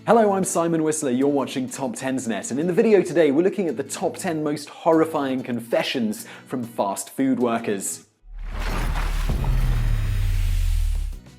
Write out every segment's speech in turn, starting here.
Hello, I'm Simon Whistler, you're watching TopTenzNet, and in the video today we're looking at the top 10 most horrifying confessions from fast food workers.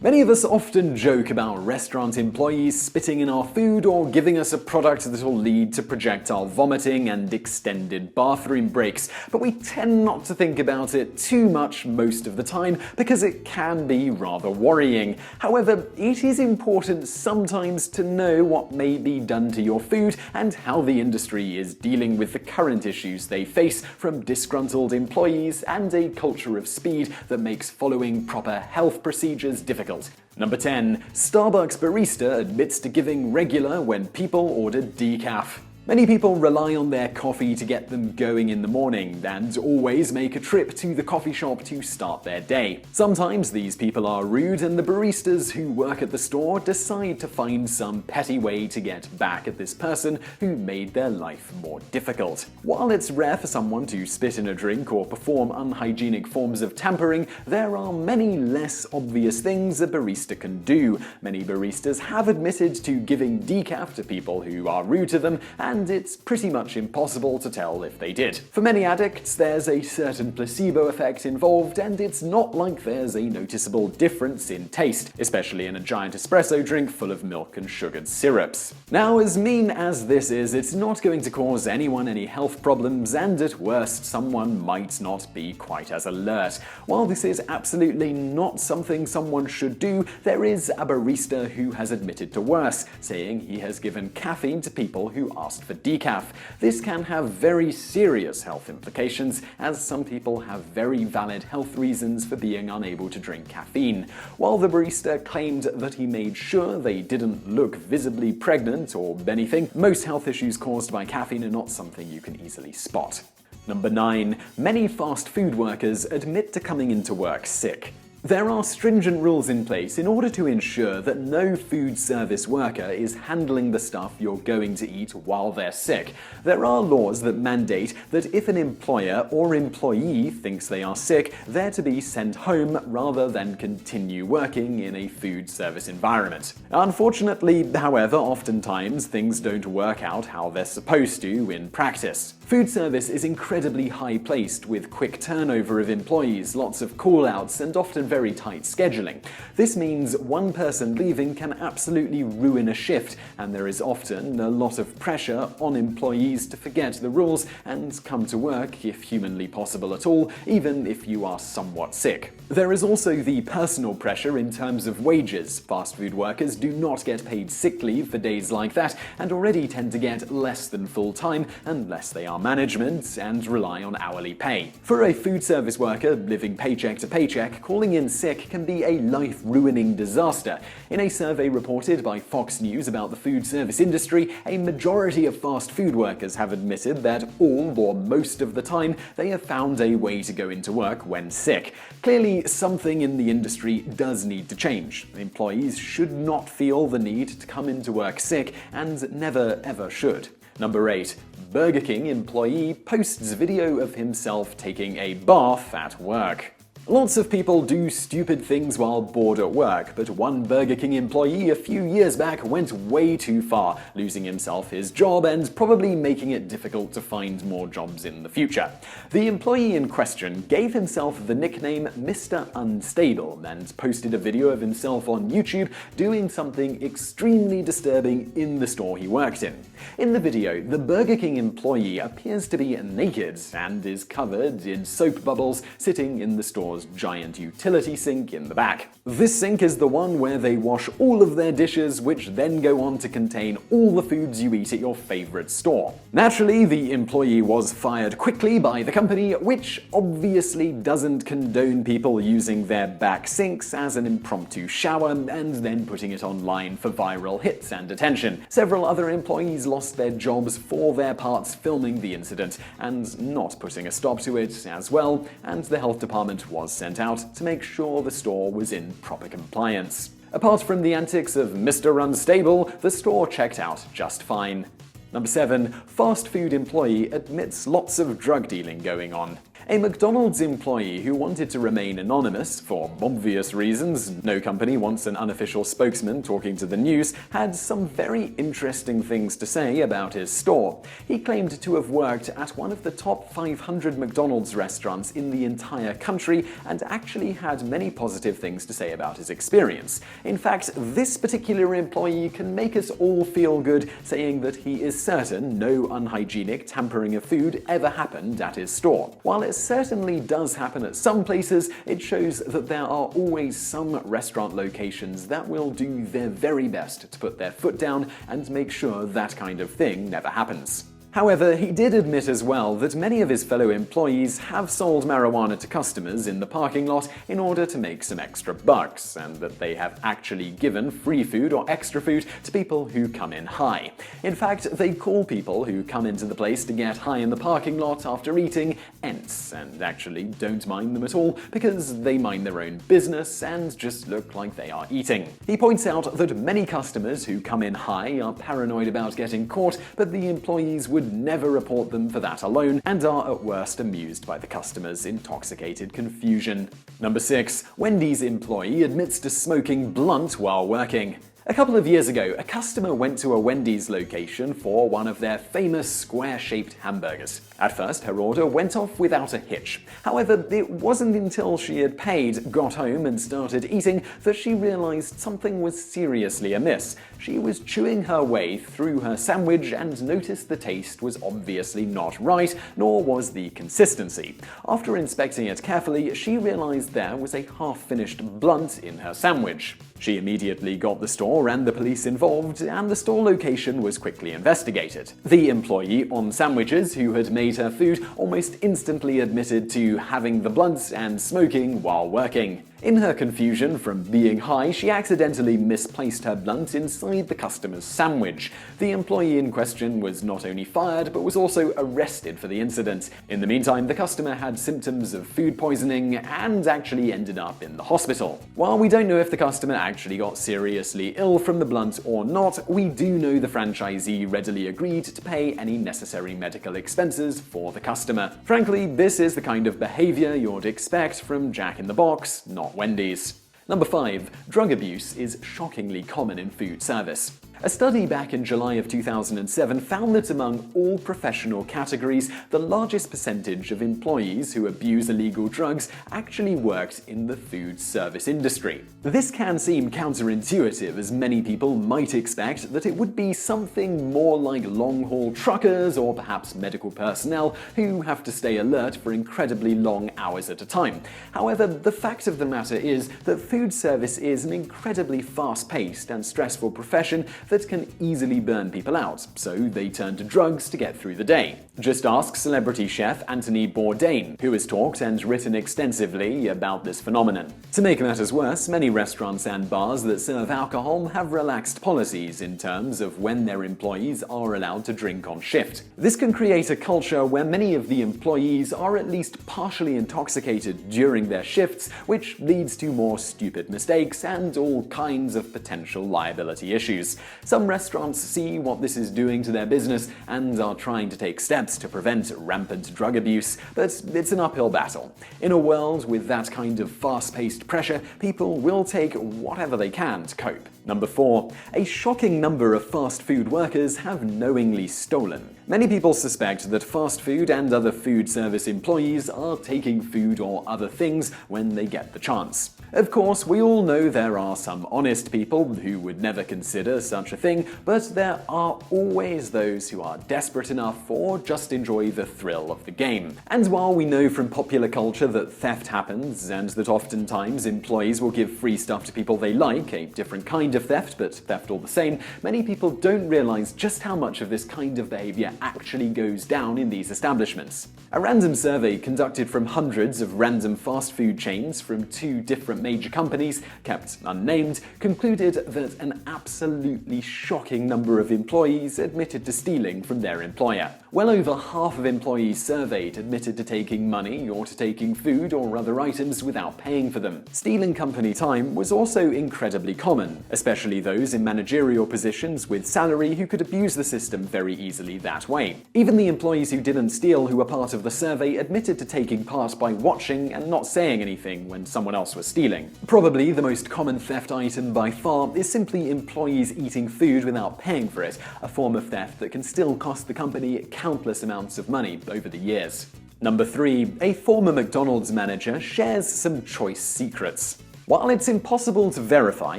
Many of us often joke about restaurant employees spitting in our food or giving us a product that will lead to projectile vomiting and extended bathroom breaks, but we tend not to think about it too much most of the time because it can be rather worrying. However, it is important sometimes to know what may be done to your food and how the industry is dealing with the current issues they face, from disgruntled employees and a culture of speed that makes following proper health procedures difficult. Number 10. Starbucks barista admits to giving regular when people order decaf. Many people rely on their coffee to get them going in the morning and always make a trip to the coffee shop to start their day. Sometimes these people are rude and the baristas who work at the store decide to find some petty way to get back at this person who made their life more difficult. While it's rare for someone to spit in a drink or perform unhygienic forms of tampering, there are many less obvious things a barista can do. Many baristas have admitted to giving decaf to people who are rude to them, and it's pretty much impossible to tell if they did. For many addicts, there's a certain placebo effect involved, and it's not like there's a noticeable difference in taste, especially in a giant espresso drink full of milk and sugared syrups. Now, as mean as this is, it's not going to cause anyone any health problems, and at worst, someone might not be quite as alert. While this is absolutely not something someone should do, there is a barista who has admitted to worse, saying he has given caffeine to people who asked for decaf. This can have very serious health implications, as some people have very valid health reasons for being unable to drink caffeine. While the barista claimed that he made sure they didn't look visibly pregnant or anything, most health issues caused by caffeine are not something you can easily spot. Number 9. Many fast food workers admit to coming into work sick. There are stringent rules in place in order to ensure that no food service worker is handling the stuff you're going to eat while they're sick. There are laws that mandate that if an employer or employee thinks they are sick, they're to be sent home rather than continue working in a food service environment. Unfortunately, however, oftentimes things don't work out how they're supposed to in practice. Food service is incredibly high-placed, with quick turnover of employees, lots of call-outs, and often very tight scheduling. This means one person leaving can absolutely ruin a shift, and there is often a lot of pressure on employees to forget the rules and come to work, if humanly possible at all, even if you are somewhat sick. There is also the personal pressure in terms of wages. Fast food workers do not get paid sick leave for days like that, and already tend to get less than full-time unless they are management and rely on hourly pay. For a food service worker living paycheck to paycheck, calling in sick can be a life-ruining disaster. In a survey reported by Fox News about the food service industry, a majority of fast food workers have admitted that all or most of the time they have found a way to go into work when sick. Clearly, something in the industry does need to change. Employees should not feel the need to come into work sick, and never ever should. Number 8. Burger King employee posts video of himself taking a bath at work. Lots of people do stupid things while bored at work, but one Burger King employee a few years back went way too far, losing himself his job and probably making it difficult to find more jobs in the future. The employee in question gave himself the nickname Mr. Unstable and posted a video of himself on YouTube doing something extremely disturbing in the store he worked in. In the video, the Burger King employee appears to be naked and is covered in soap bubbles, sitting in the store's giant utility sink in the back. This sink is the one where they wash all of their dishes, which then go on to contain all the foods you eat at your favorite store. Naturally, the employee was fired quickly by the company, which obviously doesn't condone people using their back sinks as an impromptu shower and then putting it online for viral hits and attention. Several other employees lost their jobs for their parts filming the incident and not putting a stop to it as well, and the health department was sent out to make sure the store was in proper compliance. Apart from the antics of Mr. Unstable, the store checked out just fine. Number 7. Fast food employee admits lots of drug dealing going on. A McDonald's employee who wanted to remain anonymous for obvious reasons — no company wants an unofficial spokesman talking to the news — had some very interesting things to say about his store. He claimed to have worked at one of the top 500 McDonald's restaurants in the entire country and actually had many positive things to say about his experience. In fact, this particular employee can make us all feel good, saying that he is certain no unhygienic tampering of food ever happened at his store. While it certainly does happen at some places, it shows that there are always some restaurant locations that will do their very best to put their foot down and make sure that kind of thing never happens. However, he did admit as well that many of his fellow employees have sold marijuana to customers in the parking lot in order to make some extra bucks, and that they have actually given free food or extra food to people who come in high. In fact, they call people who come into the place to get high in the parking lot after eating ents, and actually don't mind them at all because they mind their own business and just look like they are eating. He points out that many customers who come in high are paranoid about getting caught, but the employees would never report them for that alone and are at worst amused by the customers' intoxicated confusion. Number 6. Wendy's employee admits to smoking blunt while working. A couple of years ago, a customer went to a Wendy's location for one of their famous square-shaped hamburgers. At first, her order went off without a hitch. However, it wasn't until she had paid, got home, and started eating that she realized something was seriously amiss. She was chewing her way through her sandwich and noticed the taste was obviously not right, nor was the consistency. After inspecting it carefully, she realized there was a half-finished blunt in her sandwich. She immediately got the store and the police involved, and the store location was quickly investigated. The employee on sandwiches who had made her food almost instantly admitted to having the blunt and smoking while working. In her confusion from being high, she accidentally misplaced her blunt inside the customer's sandwich. The employee in question was not only fired, but was also arrested for the incident. In the meantime, the customer had symptoms of food poisoning and actually ended up in the hospital. While we don't know if the customer actually got seriously ill from the blunt or not, we do know the franchisee readily agreed to pay any necessary medical expenses for the customer. Frankly, this is the kind of behavior you'd expect from Jack in the Box, not Wendy's. Number 5. Drug abuse is shockingly common in food service. A study back in July of 2007 found that among all professional categories, the largest percentage of employees who abuse illegal drugs actually worked in the food service industry. This can seem counterintuitive, as many people might expect that it would be something more like long-haul truckers or perhaps medical personnel who have to stay alert for incredibly long hours at a time. However, the fact of the matter is that food service is an incredibly fast-paced and stressful profession that can easily burn people out, so they turn to drugs to get through the day. Just ask celebrity chef Anthony Bourdain, who has talked and written extensively about this phenomenon. To make matters worse, many restaurants and bars that serve alcohol have relaxed policies in terms of when their employees are allowed to drink on shift. This can create a culture where many of the employees are at least partially intoxicated during their shifts, which leads to more stupid mistakes and all kinds of potential liability issues. Some restaurants see what this is doing to their business and are trying to take steps to prevent rampant drug abuse, but it's an uphill battle. In a world with that kind of fast-paced pressure, people will take whatever they can to cope. Number 4. A shocking number of fast food workers have knowingly stolen. Many people suspect that fast food and other food service employees are taking food or other things when they get the chance. Of course, we all know there are some honest people who would never consider such a thing, but there are always those who are desperate enough or just enjoy the thrill of the game. And while we know from popular culture that theft happens and that oftentimes employees will give free stuff to people they like, a different kind of theft, but theft all the same, many people don't realize just how much of this kind of behavior actually goes down in these establishments. A random survey conducted from hundreds of random fast food chains from 2 different major companies, kept unnamed, concluded that an absolutely shocking number of employees admitted to stealing from their employer. Well over half of employees surveyed admitted to taking money or to taking food or other items without paying for them. Stealing company time was also incredibly common, especially those in managerial positions with salary who could abuse the system very easily that way. Even the employees who didn't steal who were part of the survey admitted to taking part by watching and not saying anything when someone else was stealing. Probably the most common theft item by far is simply employees eating food without paying for it, a form of theft that can still cost the company countless amounts of money over the years. Number 3. A former McDonald's manager shares some choice secrets. While it's impossible to verify,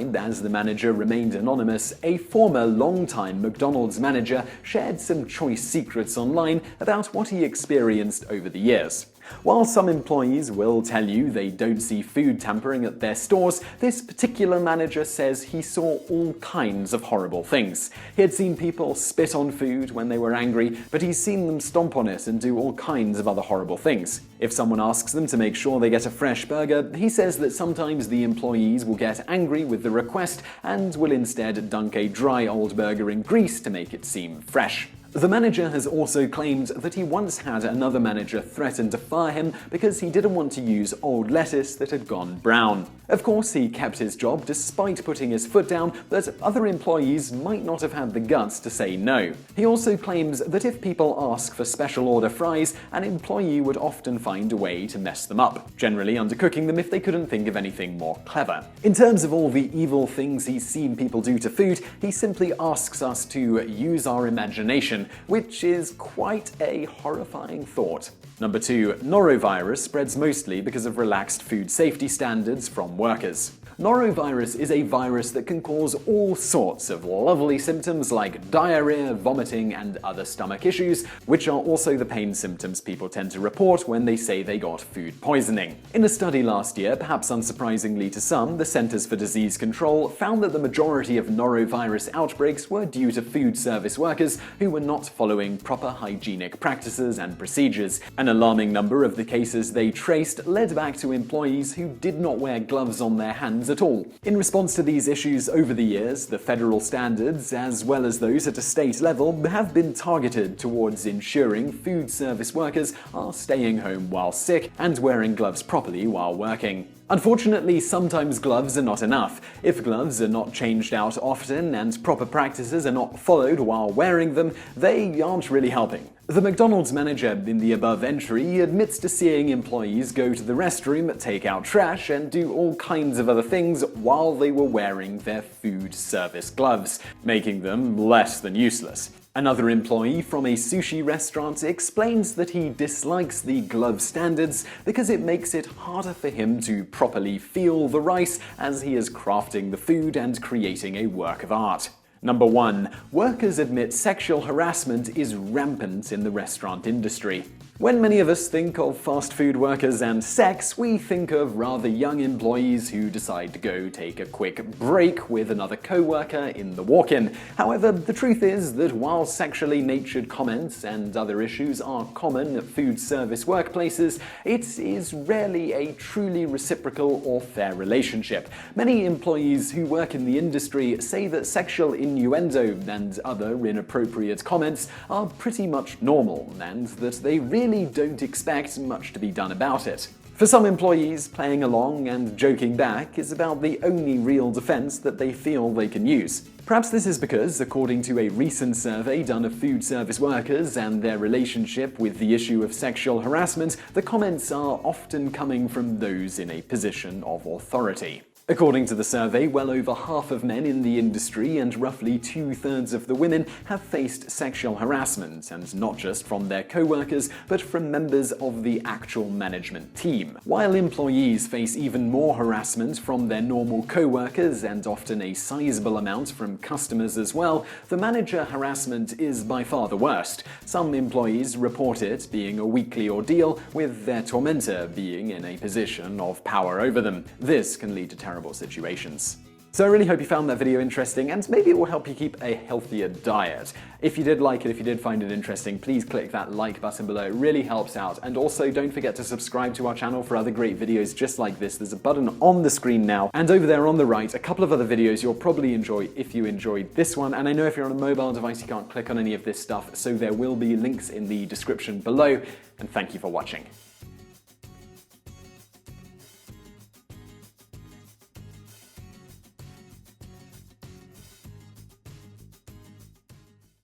as the manager remained anonymous, a former long-time McDonald's manager shared some choice secrets online about what he experienced over the years. While some employees will tell you they don't see food tampering at their stores, this particular manager says he saw all kinds of horrible things. He had seen people spit on food when they were angry, but he's seen them stomp on it and do all kinds of other horrible things. If someone asks them to make sure they get a fresh burger, he says that sometimes the employees will get angry with the request and will instead dunk a dry old burger in grease to make it seem fresh. The manager has also claimed that he once had another manager threaten to fire him because he didn't want to use old lettuce that had gone brown. Of course, he kept his job despite putting his foot down, but other employees might not have had the guts to say no. He also claims that if people ask for special order fries, an employee would often find a way to mess them up, generally undercooking them if they couldn't think of anything more clever. In terms of all the evil things he's seen people do to food, he simply asks us to use our imagination, which is quite a horrifying thought. Number 2. Norovirus spreads mostly because of relaxed food safety standards from workers. Norovirus is a virus that can cause all sorts of lovely symptoms like diarrhea, vomiting, and other stomach issues, which are also the pain symptoms people tend to report when they say they got food poisoning. In a study last year, perhaps unsurprisingly to some, the Centers for Disease Control found that the majority of norovirus outbreaks were due to food service workers who were not following proper hygienic practices and procedures. An alarming number of the cases they traced led back to employees who did not wear gloves on their hands at all. In response to these issues over the years, the federal standards, as well as those at a state level, have been targeted towards ensuring food service workers are staying home while sick and wearing gloves properly while working. Unfortunately, sometimes gloves are not enough. If gloves are not changed out often and proper practices are not followed while wearing them, they aren't really helping. The McDonald's manager in the above entry admits to seeing employees go to the restroom, take out trash, and do all kinds of other things while they were wearing their food service gloves, making them less than useless. Another employee from a sushi restaurant explains that he dislikes the glove standards because it makes it harder for him to properly feel the rice as he is crafting the food and creating a work of art. Number 1. Workers admit sexual harassment is rampant in the restaurant industry. When many of us think of fast food workers and sex, we think of rather young employees who decide to go take a quick break with another co-worker in the walk-in. However, the truth is that while sexually natured comments and other issues are common at food service workplaces, it is rarely a truly reciprocal or fair relationship. Many employees who work in the industry say that sexual innuendo and other inappropriate comments are pretty much normal, and that they really don't expect much to be done about it. For some employees, playing along and joking back is about the only real defense that they feel they can use. Perhaps this is because, according to a recent survey done of food service workers and their relationship with the issue of sexual harassment, the comments are often coming from those in a position of authority. According to the survey, well over half of men in the industry and roughly 2/3 of the women have faced sexual harassment, and not just from their co-workers, but from members of the actual management team. While employees face even more harassment from their normal co-workers and often a sizable amount from customers as well, the manager harassment is by far the worst. Some employees report it being a weekly ordeal, with their tormentor being in a position of power over them. This can lead to terrible situations. So I really hope you found that video interesting, and maybe it will help you keep a healthier diet. If you did like it, if you did find it interesting, please click that like button below. It really helps out. And also don't forget to subscribe to our channel for other great videos just like this. There's a button on the screen now, and over there on the right, a couple of other videos you'll probably enjoy if you enjoyed this one. And I know if you're on a mobile device, you can't click on any of this stuff, so there will be links in the description below. And thank you for watching.